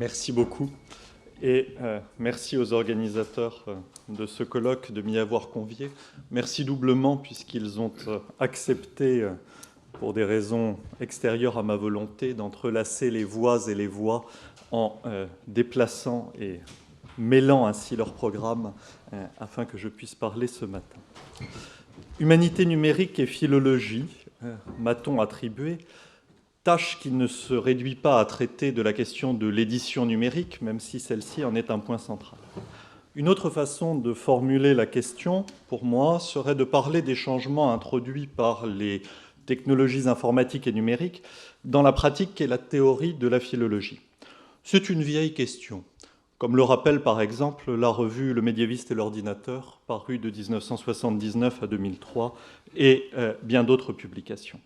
Merci beaucoup et merci aux organisateurs de ce colloque de m'y avoir convié. Merci doublement puisqu'ils ont accepté, pour des raisons extérieures à ma volonté, d'entrelacer les voix et les voix en déplaçant et mêlant ainsi leur programme afin que je puisse parler ce matin. Humanité numérique et philologie, m'a-t-on attribué, tâche qui ne se réduit pas à traiter de la question de l'édition numérique, même si celle-ci en est un point central. Une autre façon de formuler la question, pour moi, serait de parler des changements introduits par les technologies informatiques et numériques dans la pratique et la théorie de la philologie. C'est une vieille question, comme le rappelle par exemple la revue Le médiéviste et l'ordinateur, parue de 1979 à 2003, et bien d'autres publications.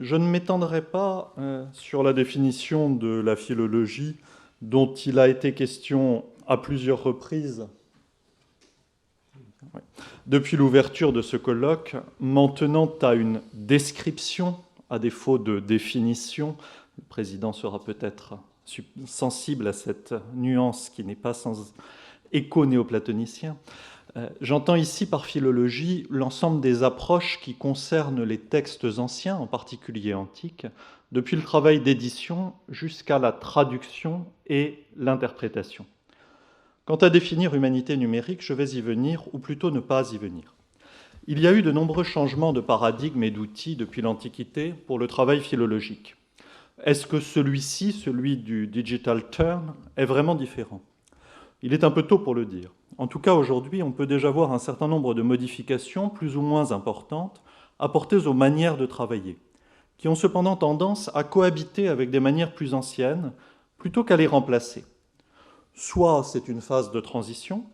Je ne m'étendrai pas sur la définition de la philologie dont il a été question à plusieurs reprises depuis l'ouverture de ce colloque, m'en tenant à une description, à défaut de définition. Le président sera peut-être sensible à cette nuance qui n'est pas sans écho néoplatonicien. J'entends ici par philologie l'ensemble des approches qui concernent les textes anciens, en particulier antiques, depuis le travail d'édition jusqu'à la traduction et l'interprétation. Quant à définir humanité numérique, je vais y venir, ou plutôt ne pas y venir. Il y a eu de nombreux changements de paradigme et d'outils depuis l'Antiquité pour le travail philologique. Est-ce que celui-ci, celui du digital turn, est vraiment différent ? Il est un peu tôt pour le dire. En tout cas, aujourd'hui, on peut déjà voir un certain nombre de modifications, plus ou moins importantes, apportées aux manières de travailler, qui ont cependant tendance à cohabiter avec des manières plus anciennes, plutôt qu'à les remplacer. Soit c'est une phase de transition,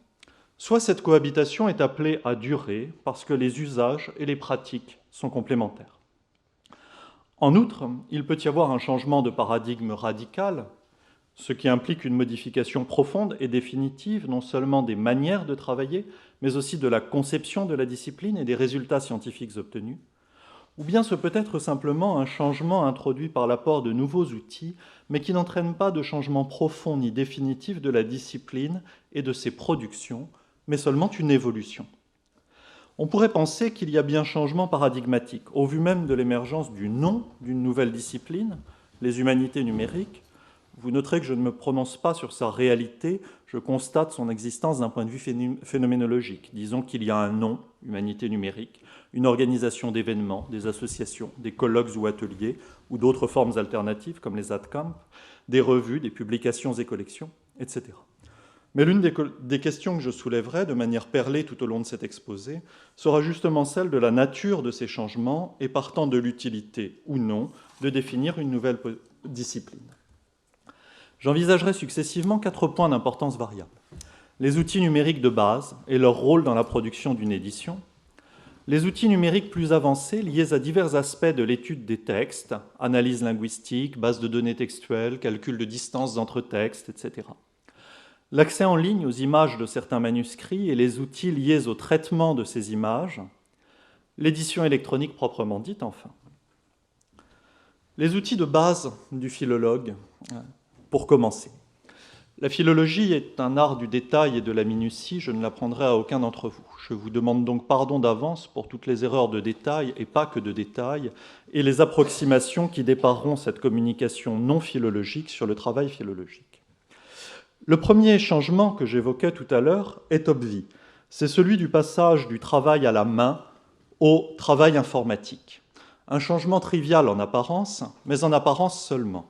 soit cette cohabitation est appelée à durer parce que les usages et les pratiques sont complémentaires. En outre, il peut y avoir un changement de paradigme radical, ce qui implique une modification profonde et définitive, non seulement des manières de travailler, mais aussi de la conception de la discipline et des résultats scientifiques obtenus. Ou bien ce peut être simplement un changement introduit par l'apport de nouveaux outils, mais qui n'entraîne pas de changement profond ni définitif de la discipline et de ses productions, mais seulement une évolution. On pourrait penser qu'il y a bien changement paradigmatique, au vu même de l'émergence du nom d'une nouvelle discipline, les humanités numériques. Vous noterez que je ne me prononce pas sur sa réalité, je constate son existence d'un point de vue phénoménologique. Disons qu'il y a un nom, humanité numérique, une organisation d'événements, des associations, des colloques ou ateliers, ou d'autres formes alternatives comme les AdCamp, des revues, des publications et collections, etc. Mais l'une des questions que je soulèverai de manière perlée tout au long de cet exposé sera justement celle de la nature de ces changements et partant de l'utilité ou non de définir une nouvelle discipline. J'envisagerai successivement 4 points d'importance variable. Les outils numériques de base et leur rôle dans la production d'une édition, les outils numériques plus avancés liés à divers aspects de l'étude des textes, analyse linguistique, base de données textuelles, calcul de distance entre textes, etc. L'accès en ligne aux images de certains manuscrits et les outils liés au traitement de ces images, l'édition électronique proprement dite, enfin. Les outils de base du philologue, pour commencer. La philologie est un art du détail et de la minutie, je ne l'apprendrai à aucun d'entre vous. Je vous demande donc pardon d'avance pour toutes les erreurs de détail, et pas que de détail, et les approximations qui dépareront cette communication non philologique sur le travail philologique. Le premier changement que j'évoquais tout à l'heure est obvi. C'est celui du passage du travail à la main au travail informatique. Un changement trivial en apparence, mais en apparence seulement.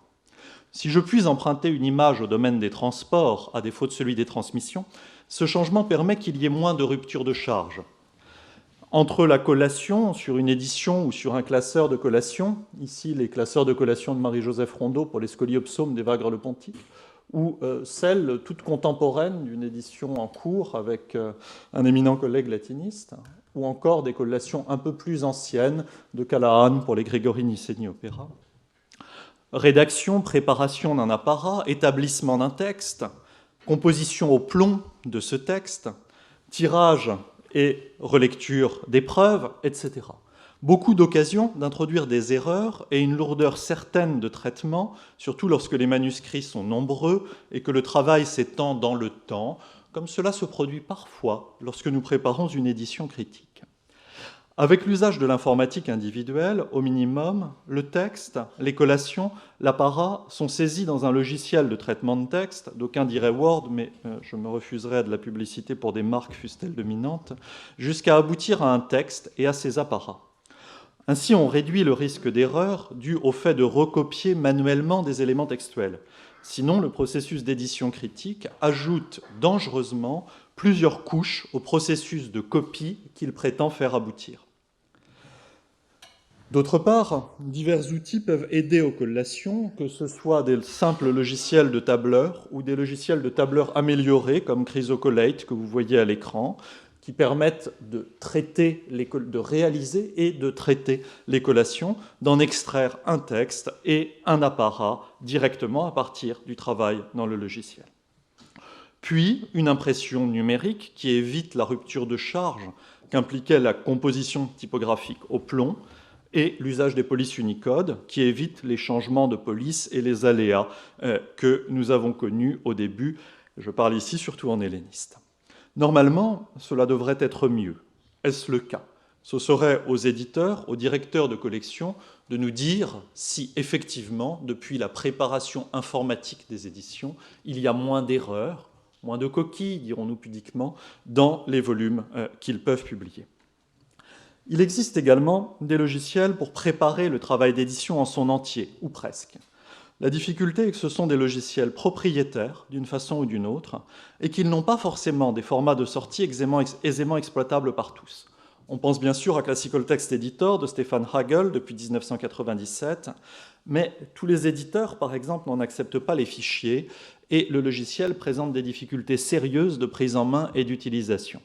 Si je puis emprunter une image au domaine des transports, à défaut de celui des transmissions, ce changement permet qu'il y ait moins de rupture de charge. Entre la collation sur une édition ou sur un classeur de collation, ici les classeurs de collation de Marie-Joseph Rondeau pour les scoliopsomes d'Evagre-le-Pontic, ou celle toute contemporaine d'une édition en cours avec un éminent collègue latiniste, ou encore des collations un peu plus anciennes de Callahan pour les Grégory Nysseni Opéra. Rédaction, préparation d'un apparat, établissement d'un texte, composition au plomb de ce texte, tirage et relecture d'épreuves, etc. Beaucoup d'occasions d'introduire des erreurs et une lourdeur certaine de traitement, surtout lorsque les manuscrits sont nombreux et que le travail s'étend dans le temps, comme cela se produit parfois lorsque nous préparons une édition critique. Avec l'usage de l'informatique individuelle, au minimum, le texte, les collations, l'apparat sont saisis dans un logiciel de traitement de texte, d'aucuns diraient Word, mais je me refuserais à de la publicité pour des marques fussent-elles dominantes, jusqu'à aboutir à un texte et à ses apparats. Ainsi, on réduit le risque d'erreur dû au fait de recopier manuellement des éléments textuels. Sinon, le processus d'édition critique ajoute dangereusement plusieurs couches au processus de copie qu'il prétend faire aboutir. D'autre part, divers outils peuvent aider aux collations, que ce soit des simples logiciels de tableur ou des logiciels de tableur améliorés comme Chrysocollate que vous voyez à l'écran, qui permettent de réaliser et de traiter les collations, d'en extraire un texte et un apparat directement à partir du travail dans le logiciel. Puis, une impression numérique qui évite la rupture de charge qu'impliquait la composition typographique au plomb, et l'usage des polices Unicode, qui évite les changements de police et les aléas que nous avons connus au début. Je parle ici surtout en helléniste. Normalement, cela devrait être mieux. Est-ce le cas? Ce serait aux éditeurs, aux directeurs de collection, de nous dire si effectivement, depuis la préparation informatique des éditions, il y a moins d'erreurs, moins de coquilles, dirons-nous pudiquement, dans les volumes qu'ils peuvent publier. Il existe également des logiciels pour préparer le travail d'édition en son entier, ou presque. La difficulté est que ce sont des logiciels propriétaires, d'une façon ou d'une autre, et qu'ils n'ont pas forcément des formats de sortie aisément exploitables par tous. On pense bien sûr à Classical Text Editor de Stefan Hagel depuis 1997, mais tous les éditeurs, par exemple, n'en acceptent pas les fichiers, et le logiciel présente des difficultés sérieuses de prise en main et d'utilisation.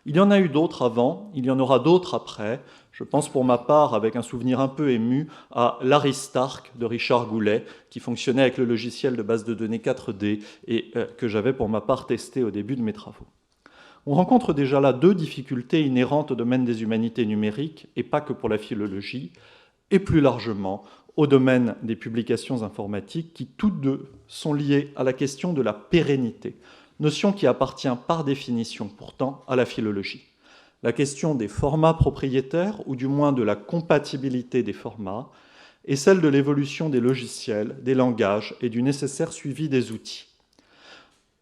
Il y en a eu d'autres avant, il y en aura d'autres après. Je pense pour ma part, avec un souvenir un peu ému, à l'Aristark de Richard Goulet, qui fonctionnait avec le logiciel de base de données 4D et que j'avais pour ma part testé au début de mes travaux. On rencontre déjà là deux difficultés inhérentes au domaine des humanités numériques, et pas que pour la philologie, et plus largement au domaine des publications informatiques, qui toutes deux sont liées à la question de la pérennité, notion qui appartient par définition pourtant à la philologie. La question des formats propriétaires, ou du moins de la compatibilité des formats, et celle de l'évolution des logiciels, des langages et du nécessaire suivi des outils.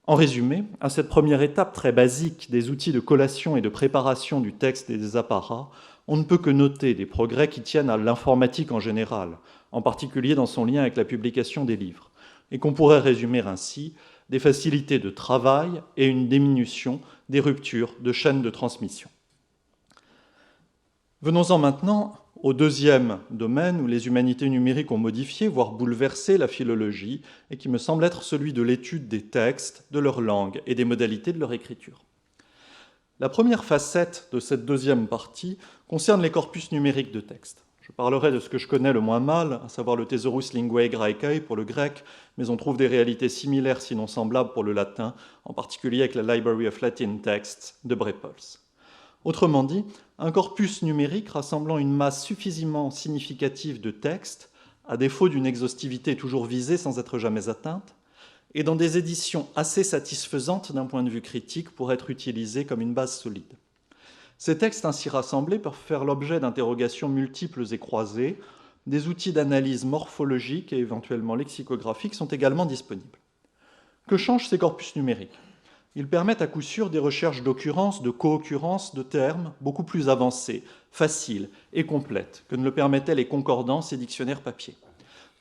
En résumé, à cette première étape très basique des outils de collation et de préparation du texte et des apparats, on ne peut que noter des progrès qui tiennent à l'informatique en général, en particulier dans son lien avec la publication des livres, et qu'on pourrait résumer ainsi des facilités de travail et une diminution des ruptures de chaînes de transmission. Venons-en maintenant au deuxième domaine où les humanités numériques ont modifié, voire bouleversé la philologie, et qui me semble être celui de l'étude des textes, de leur langue et des modalités de leur écriture. La première facette de cette deuxième partie concerne les corpus numériques de textes. Je parlerai de ce que je connais le moins mal, à savoir le Thesaurus Linguae Graecae pour le grec, mais on trouve des réalités similaires, sinon semblables, pour le latin, en particulier avec la Library of Latin Texts de Brepols. Autrement dit, un corpus numérique rassemblant une masse suffisamment significative de textes, à défaut d'une exhaustivité toujours visée sans être jamais atteinte, et dans des éditions assez satisfaisantes d'un point de vue critique pour être utilisés comme une base solide. Ces textes ainsi rassemblés peuvent faire l'objet d'interrogations multiples et croisées. Des outils d'analyse morphologique et éventuellement lexicographique sont également disponibles. Que changent ces corpus numériques? Ils permettent à coup sûr des recherches d'occurrences, de co-occurrences, de termes beaucoup plus avancées, faciles et complètes que ne le permettaient les concordances et dictionnaires papier.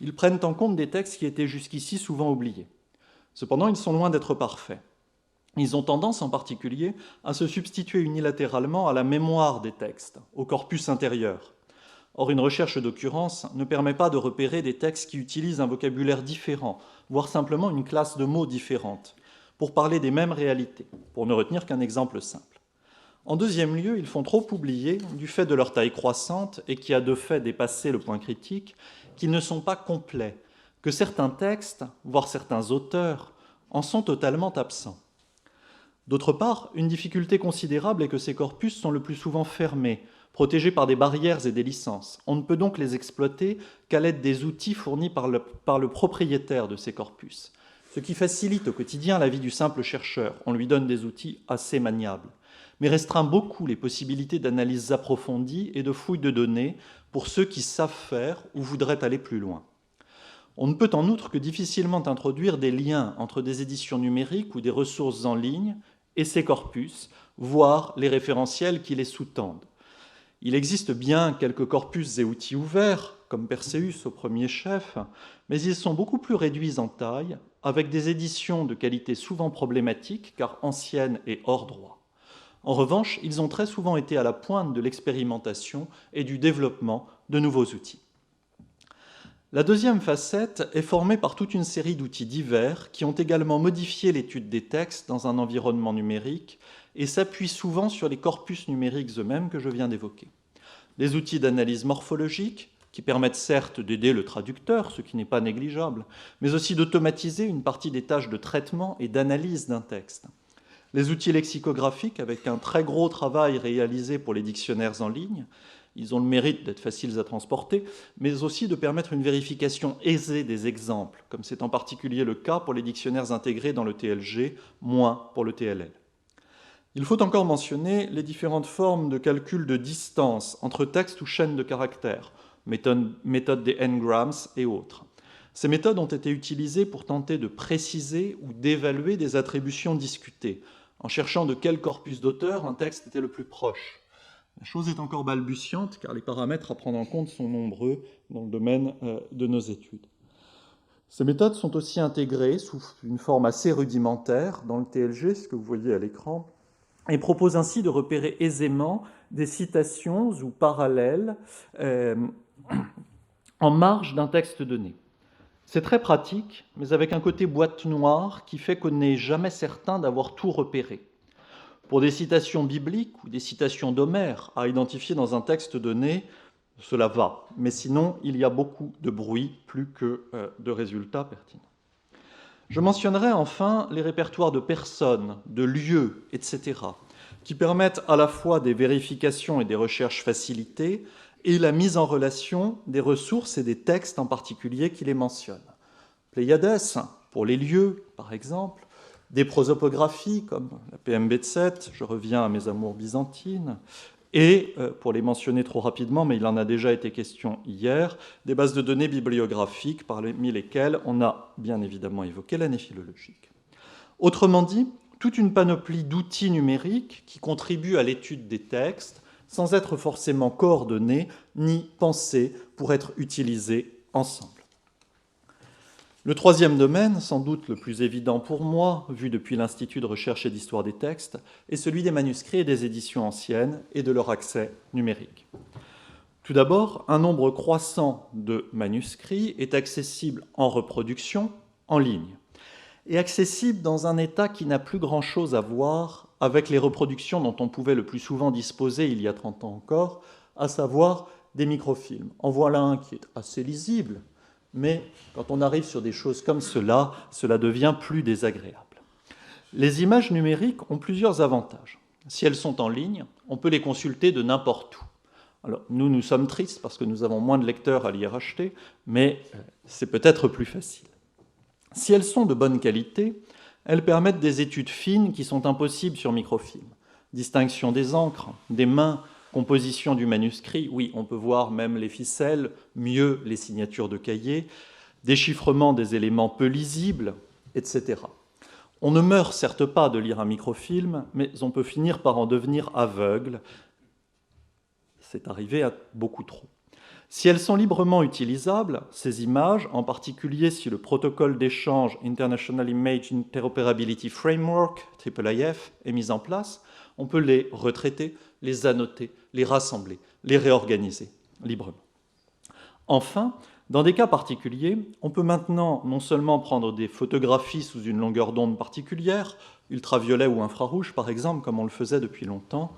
Ils prennent en compte des textes qui étaient jusqu'ici souvent oubliés. Cependant, ils sont loin d'être parfaits. Ils ont tendance en particulier à se substituer unilatéralement à la mémoire des textes, au corpus intérieur. Or, une recherche d'occurrence ne permet pas de repérer des textes qui utilisent un vocabulaire différent, voire simplement une classe de mots différente, pour parler des mêmes réalités, pour ne retenir qu'un exemple simple. En deuxième lieu, ils font trop oublier, du fait de leur taille croissante et qui a de fait dépassé le point critique, qu'ils ne sont pas complets, que certains textes, voire certains auteurs, en sont totalement absents. D'autre part, une difficulté considérable est que ces corpus sont le plus souvent fermés, protégés par des barrières et des licences. On ne peut donc les exploiter qu'à l'aide des outils fournis par le propriétaire de ces corpus, ce qui facilite au quotidien la vie du simple chercheur. On lui donne des outils assez maniables, mais restreint beaucoup les possibilités d'analyse approfondie et de fouille de données pour ceux qui savent faire ou voudraient aller plus loin. On ne peut en outre que difficilement introduire des liens entre des éditions numériques ou des ressources en ligne et ces corpus, voire les référentiels qui les sous-tendent. Il existe bien quelques corpus et outils ouverts, comme Perseus au premier chef, mais ils sont beaucoup plus réduits en taille, avec des éditions de qualité souvent problématiques, car anciennes et hors droit. En revanche, ils ont très souvent été à la pointe de l'expérimentation et du développement de nouveaux outils. La deuxième facette est formée par toute une série d'outils divers qui ont également modifié l'étude des textes dans un environnement numérique et s'appuient souvent sur les corpus numériques eux-mêmes que je viens d'évoquer. Des outils d'analyse morphologique qui permettent certes d'aider le traducteur, ce qui n'est pas négligeable, mais aussi d'automatiser une partie des tâches de traitement et d'analyse d'un texte. Les outils lexicographiques, avec un très gros travail réalisé pour les dictionnaires en ligne, ils ont le mérite d'être faciles à transporter, mais aussi de permettre une vérification aisée des exemples, comme c'est en particulier le cas pour les dictionnaires intégrés dans le TLG, moins pour le TLL. Il faut encore mentionner les différentes formes de calcul de distance entre textes ou chaînes de caractères, méthode des n-grams et autres. Ces méthodes ont été utilisées pour tenter de préciser ou d'évaluer des attributions discutées, en cherchant de quel corpus d'auteur un texte était le plus proche. La chose est encore balbutiante car les paramètres à prendre en compte sont nombreux dans le domaine de nos études. Ces méthodes sont aussi intégrées sous une forme assez rudimentaire dans le TLG, ce que vous voyez à l'écran, et proposent ainsi de repérer aisément des citations ou parallèles en marge d'un texte donné. C'est très pratique, mais avec un côté boîte noire qui fait qu'on n'est jamais certain d'avoir tout repéré. Pour des citations bibliques ou des citations d'Homère à identifier dans un texte donné, cela va. Mais sinon, il y a beaucoup de bruit plus que de résultats pertinents. Je mentionnerai enfin les répertoires de personnes, de lieux, etc., qui permettent à la fois des vérifications et des recherches facilitées et la mise en relation des ressources et des textes en particulier qui les mentionnent. Pléiades, pour les lieux, par exemple, des prosopographies comme la PMB de 7, je reviens à mes amours byzantines, et, pour les mentionner trop rapidement, mais il en a déjà été question hier, des bases de données bibliographiques parmi lesquelles on a bien évidemment évoqué l'année philologique. Autrement dit, toute une panoplie d'outils numériques qui contribuent à l'étude des textes sans être forcément coordonnés ni pensés pour être utilisés ensemble. Le troisième domaine, sans doute le plus évident pour moi, vu depuis l'Institut de recherche et d'histoire des textes, est celui des manuscrits et des éditions anciennes et de leur accès numérique. Tout d'abord, un nombre croissant de manuscrits est accessible en reproduction, en ligne, et accessible dans un état qui n'a plus grand-chose à voir avec les reproductions dont on pouvait le plus souvent disposer il y a 30 ans encore, à savoir des microfilms. En voilà un qui est assez lisible, mais quand on arrive sur des choses comme cela, cela devient plus désagréable. Les images numériques ont plusieurs avantages. Si elles sont en ligne, on peut les consulter de n'importe où. Alors, nous sommes tristes parce que nous avons moins de lecteurs à lire acheter, mais c'est peut-être plus facile. Si elles sont de bonne qualité, elles permettent des études fines qui sont impossibles sur microfilm. Distinction des encres, des mains, composition du manuscrit, oui, on peut voir même les ficelles, mieux les signatures de cahiers, déchiffrement des éléments peu lisibles, etc. On ne meurt certes pas de lire un microfilm, mais on peut finir par en devenir aveugle. C'est arrivé à beaucoup trop. Si elles sont librement utilisables, ces images, en particulier si le protocole d'échange International Image Interoperability Framework, IIIF, est mis en place, on peut les retraiter, les annoter, les rassembler, les réorganiser librement. Enfin, dans des cas particuliers, on peut maintenant non seulement prendre des photographies sous une longueur d'onde particulière, ultraviolet ou infrarouge par exemple, comme on le faisait depuis longtemps,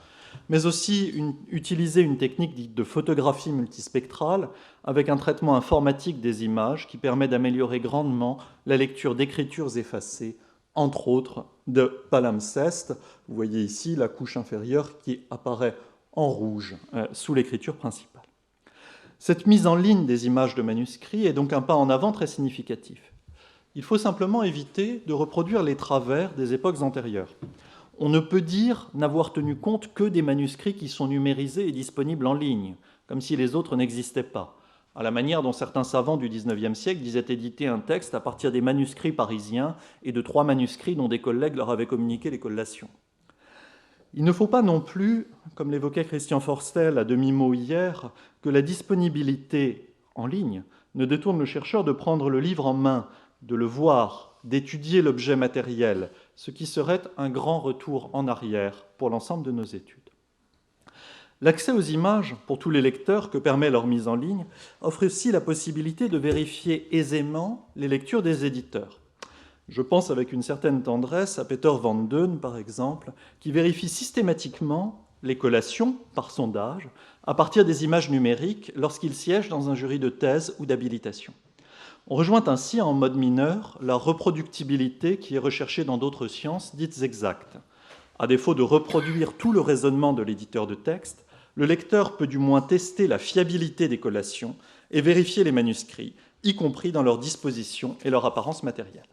mais aussi utiliser une technique dite de photographie multispectrale avec un traitement informatique des images qui permet d'améliorer grandement la lecture d'écritures effacées, entre autres de palimpseste. Vous voyez ici la couche inférieure qui apparaît en rouge sous l'écriture principale. Cette mise en ligne des images de manuscrits est donc un pas en avant très significatif. Il faut simplement éviter de reproduire les travers des époques antérieures. On ne peut dire n'avoir tenu compte que des manuscrits qui sont numérisés et disponibles en ligne, comme si les autres n'existaient pas, à la manière dont certains savants du XIXe siècle disaient éditer un texte à partir des manuscrits parisiens et de 3 manuscrits dont des collègues leur avaient communiqué les collations. Il ne faut pas non plus, comme l'évoquait Christian Forstel à demi-mot hier, que la disponibilité en ligne ne détourne le chercheur de prendre le livre en main, de le voir, d'étudier l'objet matériel, ce qui serait un grand retour en arrière pour l'ensemble de nos études. L'accès aux images, pour tous les lecteurs que permet leur mise en ligne, offre aussi la possibilité de vérifier aisément les lectures des éditeurs. Je pense avec une certaine tendresse à Peter Van Deun, par exemple, qui vérifie systématiquement les collations, par sondage, à partir des images numériques lorsqu'il siège dans un jury de thèse ou d'habilitation. On rejoint ainsi en mode mineur la reproductibilité qui est recherchée dans d'autres sciences dites exactes. À défaut de reproduire tout le raisonnement de l'éditeur de texte, le lecteur peut du moins tester la fiabilité des collations et vérifier les manuscrits, y compris dans leur disposition et leur apparence matérielle.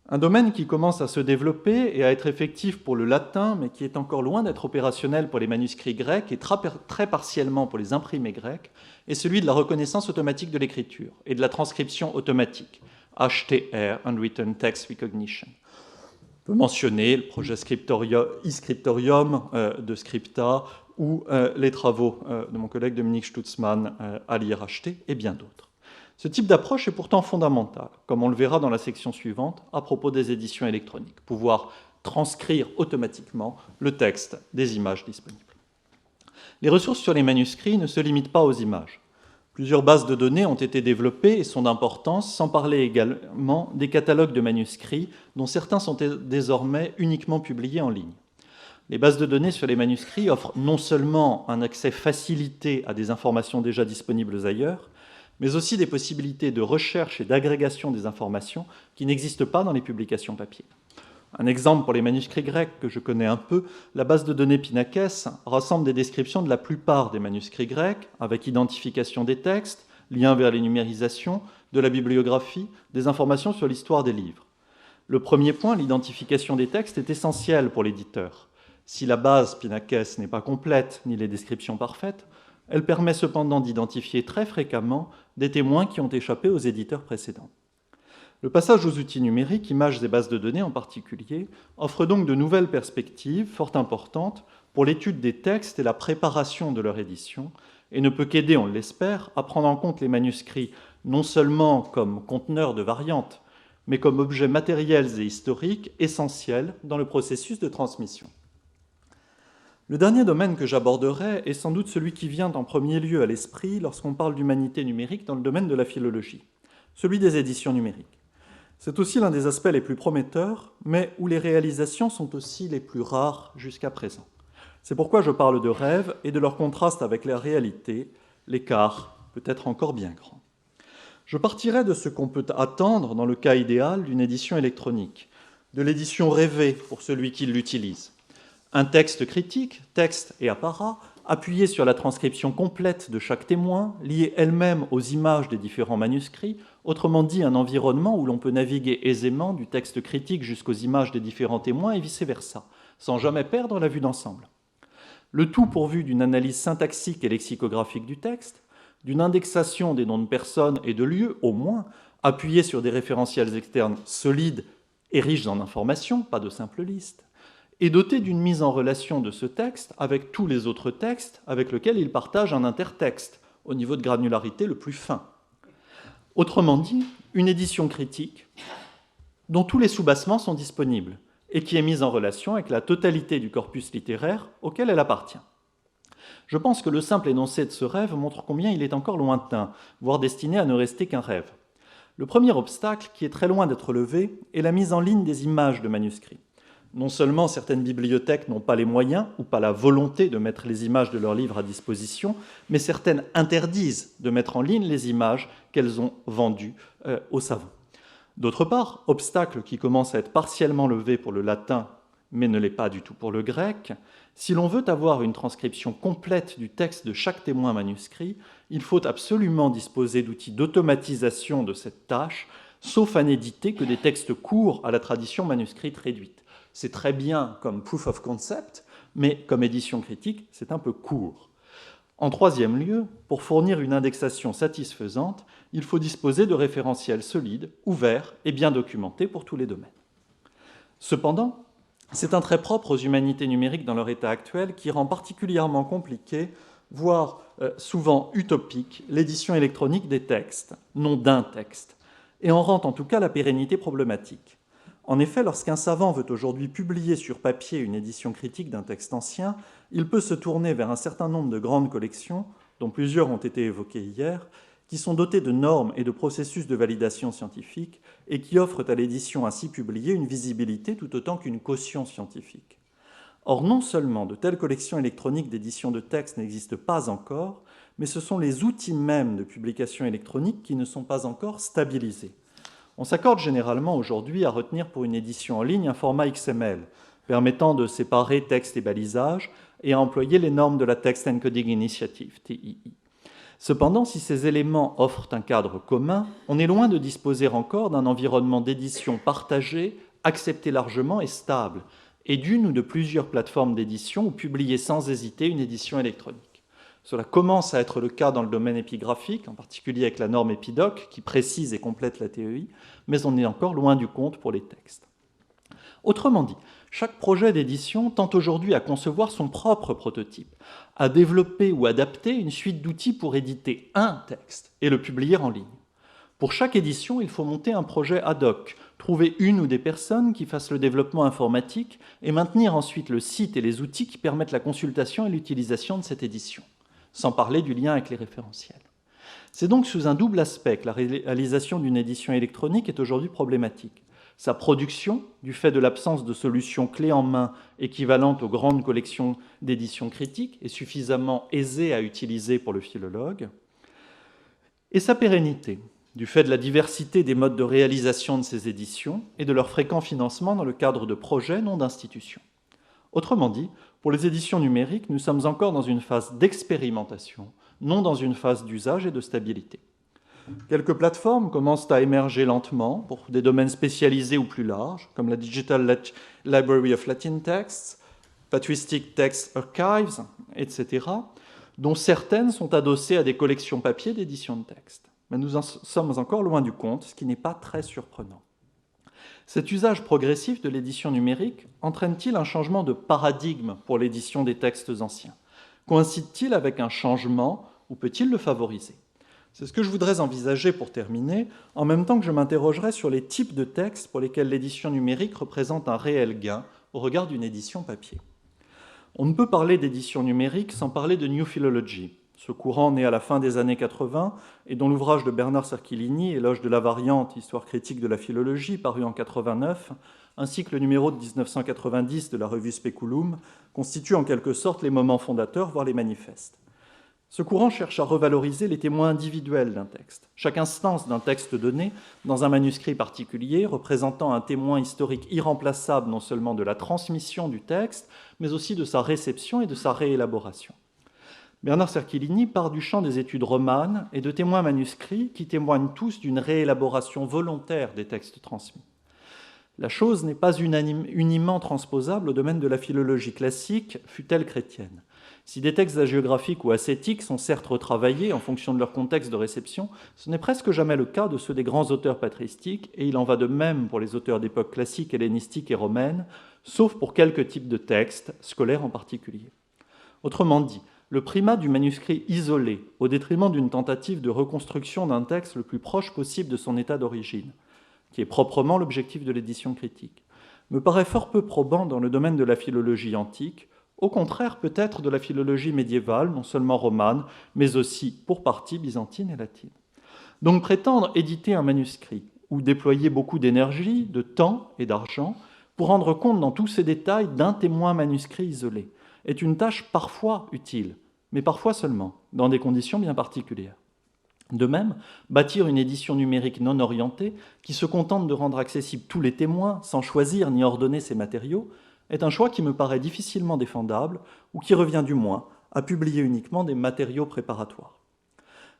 Un domaine qui commence à se développer et à être effectif pour le latin, mais qui est encore loin d'être opérationnel pour les manuscrits grecs et très partiellement pour les imprimés grecs, est celui de la reconnaissance automatique de l'écriture et de la transcription automatique, HTR, Unwritten Text Recognition. On peut mentionner le projet e-scriptorium de Scripta ou les travaux de mon collègue Dominique Stutzmann à l'IRHT et bien d'autres. Ce type d'approche est pourtant fondamental, comme on le verra dans la section suivante à propos des éditions électroniques, pouvoir transcrire automatiquement le texte des images disponibles. Les ressources sur les manuscrits ne se limitent pas aux images. Plusieurs bases de données ont été développées et sont d'importance, sans parler également des catalogues de manuscrits, dont certains sont désormais uniquement publiés en ligne. Les bases de données sur les manuscrits offrent non seulement un accès facilité à des informations déjà disponibles ailleurs, mais aussi des possibilités de recherche et d'agrégation des informations qui n'existent pas dans les publications papier. Un exemple pour les manuscrits grecs que je connais un peu, la base de données Pinakes rassemble des descriptions de la plupart des manuscrits grecs, avec identification des textes, lien vers les numérisations, de la bibliographie, des informations sur l'histoire des livres. Le premier point, l'identification des textes, est essentiel pour l'éditeur. Si la base Pinakes n'est pas complète, ni les descriptions parfaites, elle permet cependant d'identifier très fréquemment des témoins qui ont échappé aux éditeurs précédents. Le passage aux outils numériques, images et bases de données en particulier, offre donc de nouvelles perspectives fort importantes pour l'étude des textes et la préparation de leur édition, et ne peut qu'aider, on l'espère, à prendre en compte les manuscrits non seulement comme conteneurs de variantes, mais comme objets matériels et historiques essentiels dans le processus de transmission. Le dernier domaine que j'aborderai est sans doute celui qui vient en premier lieu à l'esprit lorsqu'on parle d'humanité numérique dans le domaine de la philologie, celui des éditions numériques. C'est aussi l'un des aspects les plus prometteurs, mais où les réalisations sont aussi les plus rares jusqu'à présent. C'est pourquoi je parle de rêves et de leur contraste avec la réalité, l'écart peut être encore bien grand. Je partirai de ce qu'on peut attendre dans le cas idéal d'une édition électronique, de l'édition rêvée pour celui qui l'utilise. Un texte critique, texte et apparat, appuyé sur la transcription complète de chaque témoin, liée elle-même aux images des différents manuscrits, autrement dit un environnement où l'on peut naviguer aisément du texte critique jusqu'aux images des différents témoins et vice-versa, sans jamais perdre la vue d'ensemble. Le tout pourvu d'une analyse syntaxique et lexicographique du texte, d'une indexation des noms de personnes et de lieux, au moins, appuyée sur des référentiels externes solides et riches en informations, pas de simples listes, et doté d'une mise en relation de ce texte avec tous les autres textes avec lesquels il partage un intertexte, au niveau de granularité le plus fin. Autrement dit, une édition critique dont tous les soubassements sont disponibles et qui est mise en relation avec la totalité du corpus littéraire auquel elle appartient. Je pense que le simple énoncé de ce rêve montre combien il est encore lointain, voire destiné à ne rester qu'un rêve. Le premier obstacle, qui est très loin d'être levé, est la mise en ligne des images de manuscrits. Non seulement certaines bibliothèques n'ont pas les moyens ou pas la volonté de mettre les images de leurs livres à disposition, mais certaines interdisent de mettre en ligne les images qu'elles ont vendues aux savants. D'autre part, obstacle qui commence à être partiellement levé pour le latin mais ne l'est pas du tout pour le grec, si l'on veut avoir une transcription complète du texte de chaque témoin manuscrit, il faut absolument disposer d'outils d'automatisation de cette tâche, sauf à n'éditer que des textes courts à la tradition manuscrite réduite. C'est très bien comme proof of concept, mais comme édition critique, c'est un peu court. En troisième lieu, pour fournir une indexation satisfaisante, il faut disposer de référentiels solides, ouverts et bien documentés pour tous les domaines. Cependant, c'est un trait propre aux humanités numériques dans leur état actuel qui rend particulièrement compliqué, voire souvent utopique, l'édition électronique des textes, non d'un texte, et en rend en tout cas la pérennité problématique. En effet, lorsqu'un savant veut aujourd'hui publier sur papier une édition critique d'un texte ancien, il peut se tourner vers un certain nombre de grandes collections, dont plusieurs ont été évoquées hier, qui sont dotées de normes et de processus de validation scientifique et qui offrent à l'édition ainsi publiée une visibilité tout autant qu'une caution scientifique. Or, non seulement de telles collections électroniques d'édition de textes n'existent pas encore, mais ce sont les outils mêmes de publication électronique qui ne sont pas encore stabilisés. On s'accorde généralement aujourd'hui à retenir pour une édition en ligne un format XML, permettant de séparer texte et balisage et à employer les normes de la Text Encoding Initiative, TEI. Cependant, si ces éléments offrent un cadre commun, on est loin de disposer encore d'un environnement d'édition partagé, accepté largement et stable, et d'une ou de plusieurs plateformes d'édition où publier sans hésiter une édition électronique. Cela commence à être le cas dans le domaine épigraphique, en particulier avec la norme EPIDOC, qui précise et complète la TEI, mais on est encore loin du compte pour les textes. Autrement dit, chaque projet d'édition tente aujourd'hui à concevoir son propre prototype, à développer ou adapter une suite d'outils pour éditer un texte et le publier en ligne. Pour chaque édition, il faut monter un projet ad hoc, trouver une ou des personnes qui fassent le développement informatique et maintenir ensuite le site et les outils qui permettent la consultation et l'utilisation de cette édition, sans parler du lien avec les référentiels. C'est donc sous un double aspect que la réalisation d'une édition électronique est aujourd'hui problématique. Sa production, du fait de l'absence de solutions clés en main équivalentes aux grandes collections d'éditions critiques et suffisamment aisées à utiliser pour le philologue, et sa pérennité, du fait de la diversité des modes de réalisation de ces éditions et de leur fréquent financement dans le cadre de projets, non d'institutions. Autrement dit, pour les éditions numériques, nous sommes encore dans une phase d'expérimentation, non dans une phase d'usage et de stabilité. Quelques plateformes commencent à émerger lentement pour des domaines spécialisés ou plus larges, comme la Digital Library of Latin Texts, Patristic Text Archives, etc., dont certaines sont adossées à des collections papier d'édition de textes. Mais nous en sommes encore loin du compte, ce qui n'est pas très surprenant. Cet usage progressif de l'édition numérique entraîne-t-il un changement de paradigme pour l'édition des textes anciens? Coïncide-t-il avec un changement ou peut-il le favoriser? C'est ce que je voudrais envisager pour terminer, en même temps que je m'interrogerai sur les types de textes pour lesquels l'édition numérique représente un réel gain au regard d'une édition papier. On ne peut parler d'édition numérique sans parler de New Philology, ce courant né à la fin des années 80 et dont l'ouvrage de Bernard Cerchilini, Éloge de la variante, histoire critique de la philologie, paru en 89, ainsi que le numéro de 1990 de la revue Speculum, constituent en quelque sorte les moments fondateurs, voire les manifestes. Ce courant cherche à revaloriser les témoins individuels d'un texte. Chaque instance d'un texte donné, dans un manuscrit particulier, représentant un témoin historique irremplaçable non seulement de la transmission du texte, mais aussi de sa réception et de sa réélaboration. Bernard Cerchilini part du champ des études romanes et de témoins manuscrits qui témoignent tous d'une réélaboration volontaire des textes transmis. La chose n'est pas unanimement transposable au domaine de la philologie classique, fût-elle chrétienne. Si des textes hagiographiques ou ascétiques sont certes retravaillés en fonction de leur contexte de réception, ce n'est presque jamais le cas de ceux des grands auteurs patristiques, et il en va de même pour les auteurs d'époque classique, hellénistique et romaine, sauf pour quelques types de textes, scolaires en particulier. Autrement dit, le primat du manuscrit isolé, au détriment d'une tentative de reconstruction d'un texte le plus proche possible de son état d'origine, qui est proprement l'objectif de l'édition critique, me paraît fort peu probant dans le domaine de la philologie antique, au contraire peut-être de la philologie médiévale, non seulement romane, mais aussi, pour partie, byzantine et latine. Donc prétendre éditer un manuscrit, ou déployer beaucoup d'énergie, de temps et d'argent, pour rendre compte dans tous ces détails d'un témoin manuscrit isolé, est une tâche parfois utile, mais parfois seulement, dans des conditions bien particulières. De même, bâtir une édition numérique non orientée, qui se contente de rendre accessibles tous les témoins, sans choisir ni ordonner ses matériaux, est un choix qui me paraît difficilement défendable ou qui revient du moins à publier uniquement des matériaux préparatoires.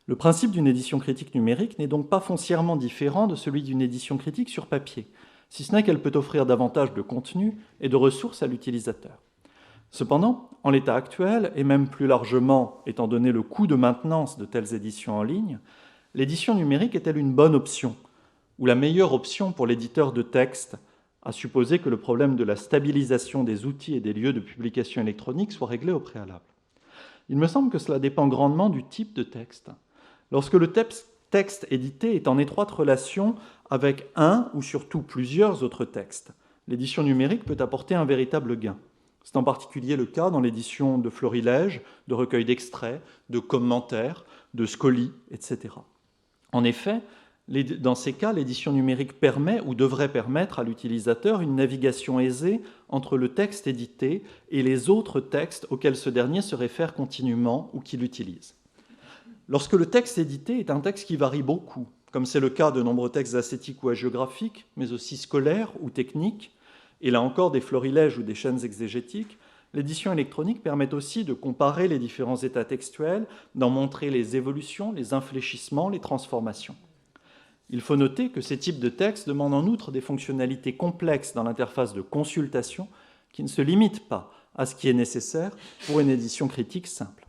Le principe d'une édition critique numérique n'est donc pas foncièrement différent de celui d'une édition critique sur papier, si ce n'est qu'elle peut offrir davantage de contenu et de ressources à l'utilisateur. Cependant, en l'état actuel, et même plus largement étant donné le coût de maintenance de telles éditions en ligne, l'édition numérique est-elle une bonne option, ou la meilleure option pour l'éditeur de texte, à supposer que le problème de la stabilisation des outils et des lieux de publication électronique soit réglé au préalable? Il me semble que cela dépend grandement du type de texte. Lorsque le texte édité est en étroite relation avec un ou surtout plusieurs autres textes, l'édition numérique peut apporter un véritable gain. C'est en particulier le cas dans l'édition de florilèges, de recueils d'extraits, de commentaires, de scolies, etc. En effet, dans ces cas, l'édition numérique permet ou devrait permettre à l'utilisateur une navigation aisée entre le texte édité et les autres textes auxquels ce dernier se réfère continuellement ou qu'il utilise. Lorsque le texte édité est un texte qui varie beaucoup, comme c'est le cas de nombreux textes ascétiques ou hagiographiques, mais aussi scolaires ou techniques, et là encore des florilèges ou des chaînes exégétiques, l'édition électronique permet aussi de comparer les différents états textuels, d'en montrer les évolutions, les infléchissements, les transformations. Il faut noter que ces types de textes demandent en outre des fonctionnalités complexes dans l'interface de consultation qui ne se limitent pas à ce qui est nécessaire pour une édition critique simple.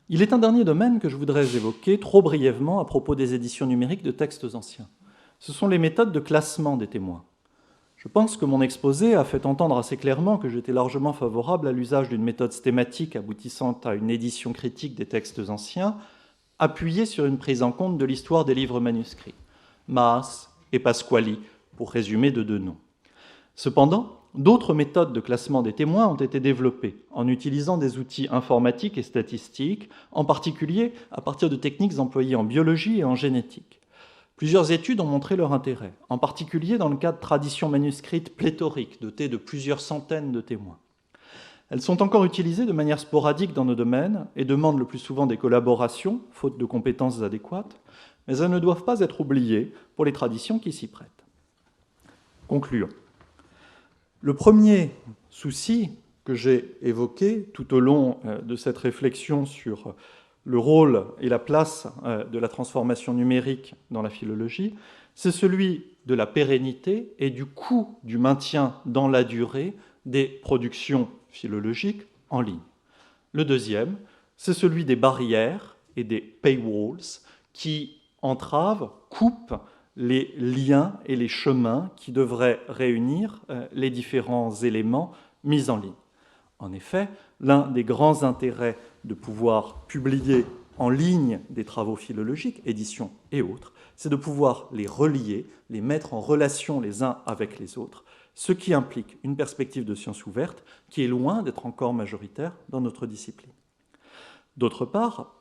Il est un dernier domaine que je voudrais évoquer trop brièvement à propos des éditions numériques de textes anciens. Ce sont les méthodes de classement des témoins. Je pense que mon exposé a fait entendre assez clairement que j'étais largement favorable à l'usage d'une méthode stématique aboutissant à une édition critique des textes anciens, appuyée sur une prise en compte de l'histoire des livres manuscrits, Maas et Pasquali, pour résumer de deux noms. Cependant, d'autres méthodes de classement des témoins ont été développées en utilisant des outils informatiques et statistiques, en particulier à partir de techniques employées en biologie et en génétique. Plusieurs études ont montré leur intérêt, en particulier dans le cas de traditions manuscrites pléthoriques, dotées de plusieurs centaines de témoins. Elles sont encore utilisées de manière sporadique dans nos domaines et demandent le plus souvent des collaborations, faute de compétences adéquates, mais elles ne doivent pas être oubliées pour les traditions qui s'y prêtent. Concluons. Le premier souci que j'ai évoqué tout au long de cette réflexion sur le rôle et la place de la transformation numérique dans la philologie, c'est celui de la pérennité et du coût du maintien dans la durée des productions philologiques en ligne. Le deuxième, c'est celui des barrières et des paywalls qui entravent, coupent les liens et les chemins qui devraient réunir les différents éléments mis en ligne. En effet, l'un des grands intérêts de pouvoir publier en ligne des travaux philologiques, éditions et autres, c'est de pouvoir les relier, les mettre en relation les uns avec les autres, ce qui implique une perspective de science ouverte qui est loin d'être encore majoritaire dans notre discipline. D'autre part,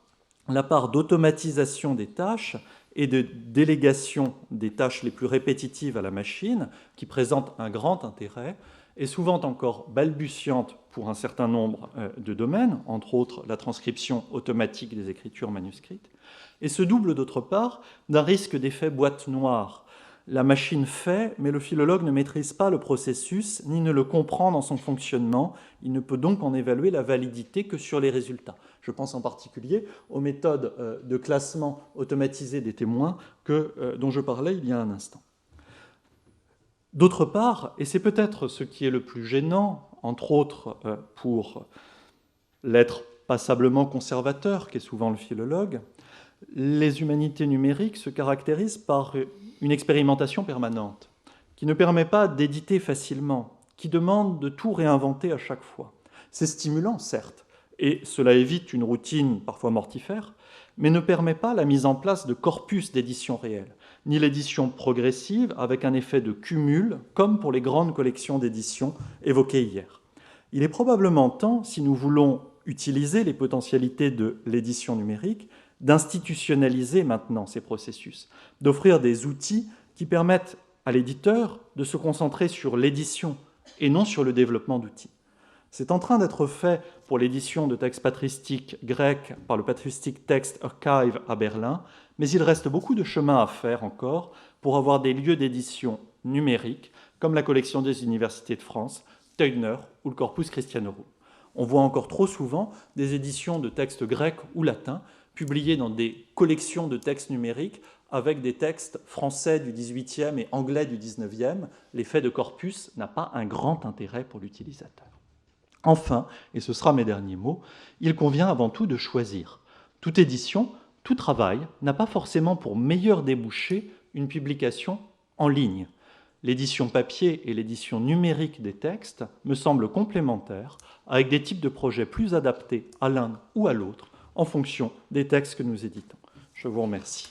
la part d'automatisation des tâches et de délégation des tâches les plus répétitives à la machine, qui présente un grand intérêt, est souvent encore balbutiante pour un certain nombre de domaines, entre autres la transcription automatique des écritures manuscrites, et se double d'autre part d'un risque d'effet boîte noire. La machine fait, mais le philologue ne maîtrise pas le processus, ni ne le comprend dans son fonctionnement. Il ne peut donc en évaluer la validité que sur les résultats. Je pense en particulier aux méthodes de classement automatisé des témoins dont je parlais il y a un instant. D'autre part, et c'est peut-être ce qui est le plus gênant, entre autres pour l'être passablement conservateur, qu'est souvent le philologue, les humanités numériques se caractérisent par une expérimentation permanente, qui ne permet pas d'éditer facilement, qui demande de tout réinventer à chaque fois. C'est stimulant, certes, et cela évite une routine parfois mortifère, mais ne permet pas la mise en place de corpus d'édition réelle, ni l'édition progressive avec un effet de cumul, comme pour les grandes collections d'édition évoquées hier. Il est probablement temps, si nous voulons utiliser les potentialités de l'édition numérique, d'institutionnaliser maintenant ces processus, d'offrir des outils qui permettent à l'éditeur de se concentrer sur l'édition et non sur le développement d'outils. C'est en train d'être fait pour l'édition de textes patristiques grecs par le Patristic Text Archive à Berlin, mais il reste beaucoup de chemin à faire encore pour avoir des lieux d'édition numériques, comme la collection des universités de France, Steudner ou le Corpus Christianorum. On voit encore trop souvent des éditions de textes grecs ou latins publiées dans des collections de textes numériques avec des textes français du XVIIIe et anglais du XIXe. L'effet de corpus n'a pas un grand intérêt pour l'utilisateur. Enfin, et ce sera mes derniers mots, il convient avant tout de choisir. Toute édition, tout travail n'a pas forcément pour meilleur débouché une publication en ligne. L'édition papier et l'édition numérique des textes me semblent complémentaires, avec des types de projets plus adaptés à l'un ou à l'autre en fonction des textes que nous éditons. Je vous remercie.